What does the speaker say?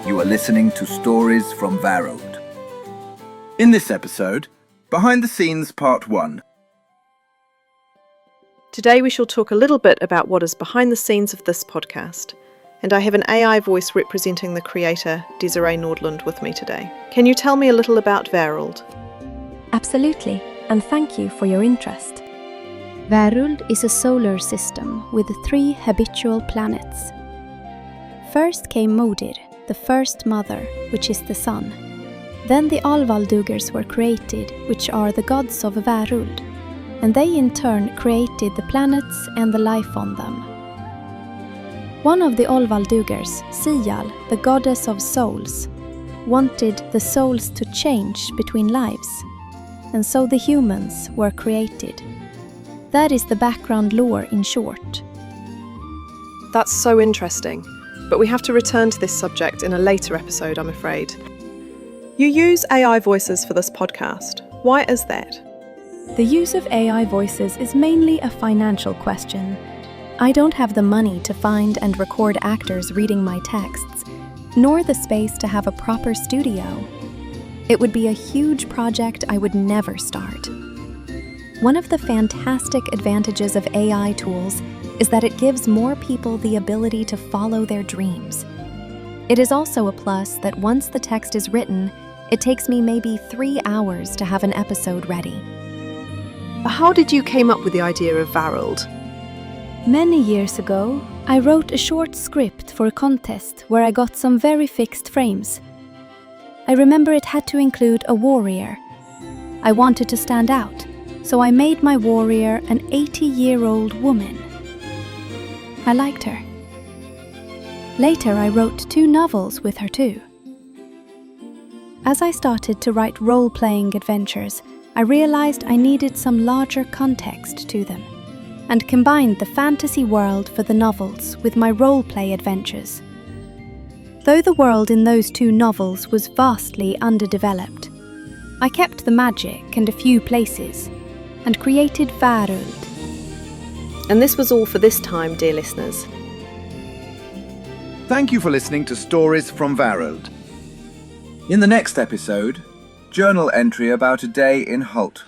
You are listening to Stories from Väruld. In this episode, Behind the Scenes Part 1. Today we shall talk a little bit about what is behind the scenes of this podcast, and I have an AI voice representing the creator, Desiree Nordlund, with me today. Can you tell me a little about Väruld? Absolutely, and thank you for your interest. Väruld is a solar system with 3 habitual planets. First came Modir, the first mother, which is the sun. Then the Alvaldugers were created, which are the gods of Väruld, and they in turn created the planets and the life on them. One of the Alvaldugers, Sial, the goddess of souls, wanted the souls to change between lives, and so the humans were created. That is the background lore in short. That's so interesting, but we have to return to this subject in a later episode, I'm afraid. You use AI voices for this podcast. Why is that? The use of AI voices is mainly a financial question. I don't have the money to find and record actors reading my texts, nor the space to have a proper studio. It would be a huge project I would never start. One of the fantastic advantages of AI tools is that it gives more people the ability to follow their dreams. It is also a plus that once the text is written, it takes me maybe 3 hours to have an episode ready. How did you came up with the idea of Väruld? Many years ago, I wrote a short script for a contest where I got some very fixed frames. I remember it had to include a warrior. I wanted to stand out, so I made my warrior an 80-year-old woman. I liked her. Later, I wrote 2 novels with her too. As I started to write role-playing adventures, I realized I needed some larger context to them, and combined the fantasy world for the novels with my role-play adventures. Though the world in those 2 novels was vastly underdeveloped, I kept the magic and a few places, and created Väruld. And this was all for this time, dear listeners. Thank you for listening to Stories from Väruld. In the next episode, journal entry about a day in Hult.